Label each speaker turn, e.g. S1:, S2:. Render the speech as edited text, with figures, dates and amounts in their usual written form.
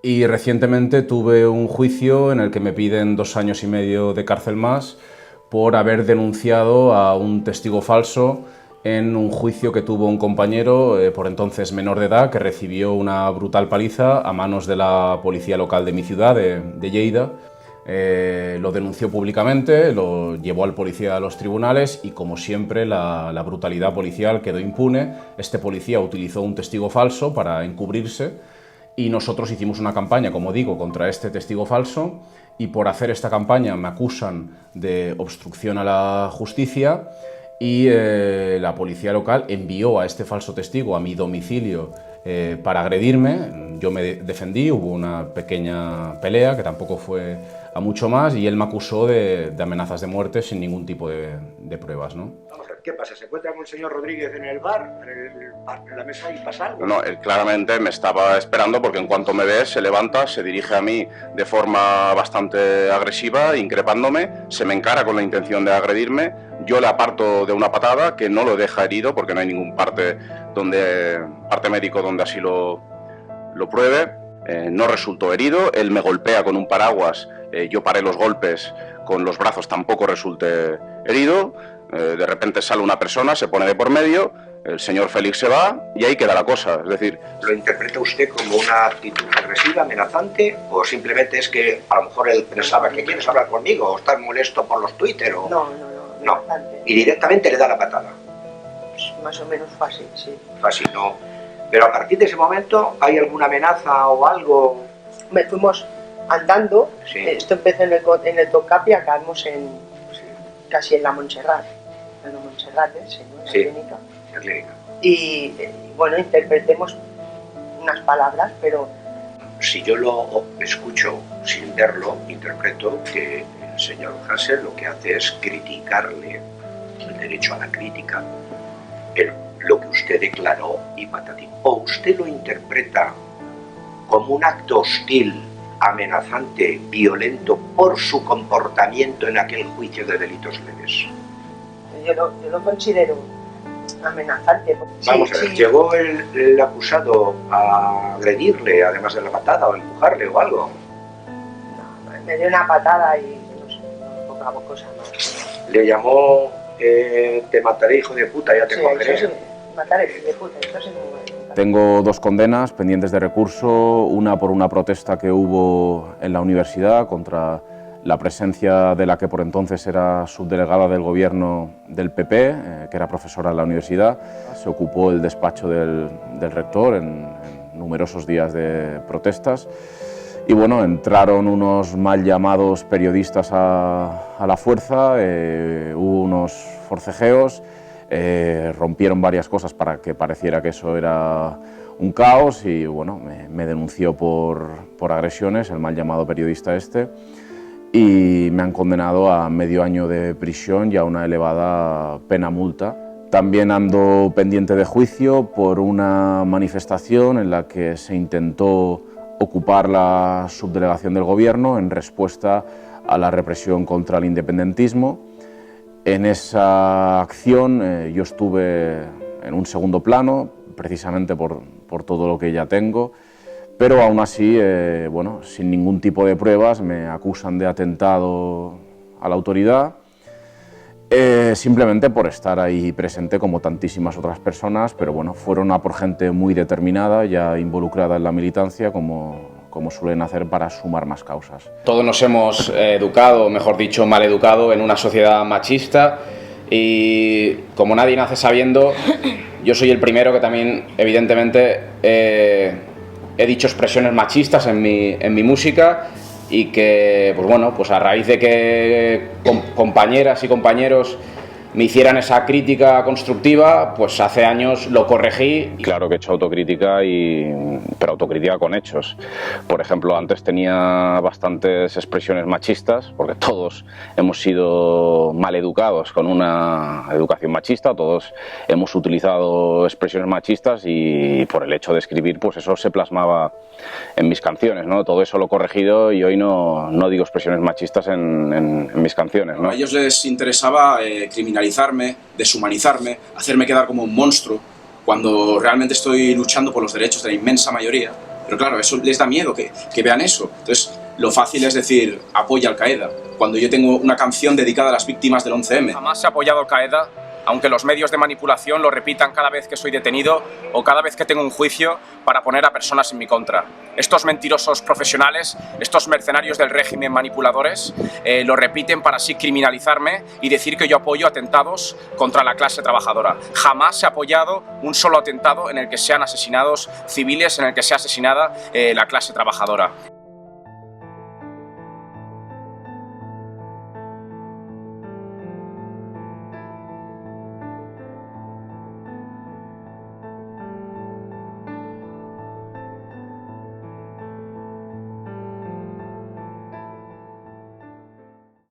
S1: Y recientemente tuve un juicio en el que me piden 2 años y medio de cárcel más por haber denunciado a un testigo falso en un juicio que tuvo un compañero, por entonces menor de edad, que recibió una brutal paliza a manos de la policía local de mi ciudad, de Lleida. Lo denunció públicamente, lo llevó al policía a los tribunales y, como siempre, la brutalidad policial quedó impune. Este policía utilizó un testigo falso para encubrirse y nosotros hicimos una campaña, como digo, contra este testigo falso, y por hacer esta campaña me acusan de obstrucción a la justicia y la policía local envió a este falso testigo a mi domicilio para agredirme. Yo me defendí, hubo una pequeña pelea que tampoco fue a mucho más y él me acusó de amenazas de muerte sin ningún tipo de pruebas, ¿no?
S2: Vamos a ver, ¿qué pasa? ¿Se encuentra con el señor Rodríguez en el bar, en la mesa y pasa algo?
S3: No, él claramente me estaba esperando porque en cuanto me ve se levanta, se dirige a mí de forma bastante agresiva, increpándome, se me encara con la intención de agredirme, yo le aparto de una patada que no lo deja herido porque no hay ningún parte médico donde así lo pruebe. No resultó herido, él me golpea con un paraguas, yo paré los golpes con los brazos, tampoco resulté herido. De repente sale una persona, se pone de por medio, el señor Félix se va y ahí queda la cosa. Es decir,
S2: ¿lo interpreta usted como una actitud agresiva, amenazante, o simplemente es que a lo mejor él pensaba que quieres hablar conmigo o estás molesto por los Twitter? O...
S4: No.
S2: Y directamente le da la patada.
S4: Pues más o menos fácil, sí.
S2: Fácil, no. Pero a partir de ese momento, ¿hay alguna amenaza o algo?
S4: Me fuimos andando,
S2: Sí.
S4: Esto empezó en el Tocapi, acabamos casi en la Montserrat. En la Montserrat, ¿sí? ¿No? En la clínica.
S2: La clínica.
S4: Y bueno, interpretemos unas palabras, pero...
S2: Si yo lo escucho sin verlo, interpreto que el señor Hasél lo que hace es criticarle el derecho a la crítica, lo que usted declaró y patatín. O usted lo interpreta como un acto hostil, amenazante, violento por su comportamiento en aquel juicio de delitos leves.
S4: Yo lo considero amenazante.
S2: Vamos a ver, ¿llegó el acusado a agredirle, además de la patada, o empujarle o algo?
S4: No, me dio una patada y no sé, poca cosa más.
S2: Le llamó, te mataré, hijo de puta, ya te cogeré.
S4: Sí, mataré, hijo de puta, entonces no.
S1: Tengo 2 condenas pendientes de recurso, una por una protesta que hubo en la universidad contra la presencia de la que por entonces era subdelegada del gobierno del PP, que era profesora en la universidad. Se ocupó el despacho del rector en numerosos días de protestas y bueno, entraron unos mal llamados periodistas a la fuerza, hubo unos forcejeos, rompieron varias cosas para que pareciera que eso era un caos y bueno, me denunció por agresiones, el mal llamado periodista este, y me han condenado a medio año de prisión y a una elevada pena multa. También ando pendiente de juicio por una manifestación en la que se intentó ocupar la subdelegación del gobierno en respuesta a la represión contra el independentismo. En esa acción yo estuve en un segundo plano, precisamente por todo lo que ya tengo, pero aún así, bueno, sin ningún tipo de pruebas, me acusan de atentado a la autoridad, simplemente por estar ahí presente como tantísimas otras personas, pero bueno, fueron a por gente muy determinada, ya involucrada en la militancia, como suelen hacer para sumar más causas.
S5: Todos nos hemos educado, mejor dicho, mal educado, en una sociedad machista y como nadie nace sabiendo, yo soy el primero que también, evidentemente, he dicho expresiones machistas en mi música y que, pues bueno, pues a raíz de que compañeras y compañeros me hicieran esa crítica constructiva, pues hace años lo corregí.
S3: claro que he hecho autocrítica, pero autocrítica con hechos. Por ejemplo, antes tenía bastantes expresiones machistas, porque todos hemos sido mal educados con una educación machista, todos hemos utilizado expresiones machistas y por el hecho de escribir, pues eso se plasmaba en mis canciones, ¿no? Todo eso lo he corregido y hoy no digo expresiones machistas en mis canciones, ¿no?
S6: A ellos les interesaba criminalizarme, deshumanizarme, hacerme quedar como un monstruo, cuando realmente estoy luchando por los derechos de la inmensa mayoría. Pero claro, eso les da miedo que vean eso. Entonces, lo fácil es decir, apoya Al Qaeda, cuando yo tengo una canción dedicada a las víctimas del 11M.
S7: Jamás he apoyado Al Qaeda, aunque los medios de manipulación lo repitan cada vez que soy detenido o cada vez que tengo un juicio para poner a personas en mi contra. Estos mentirosos profesionales, estos mercenarios del régimen manipuladores, lo repiten para así criminalizarme y decir que yo apoyo atentados contra la clase trabajadora. Jamás he apoyado un solo atentado en el que sean asesinados civiles, en el que sea asesinada la clase trabajadora.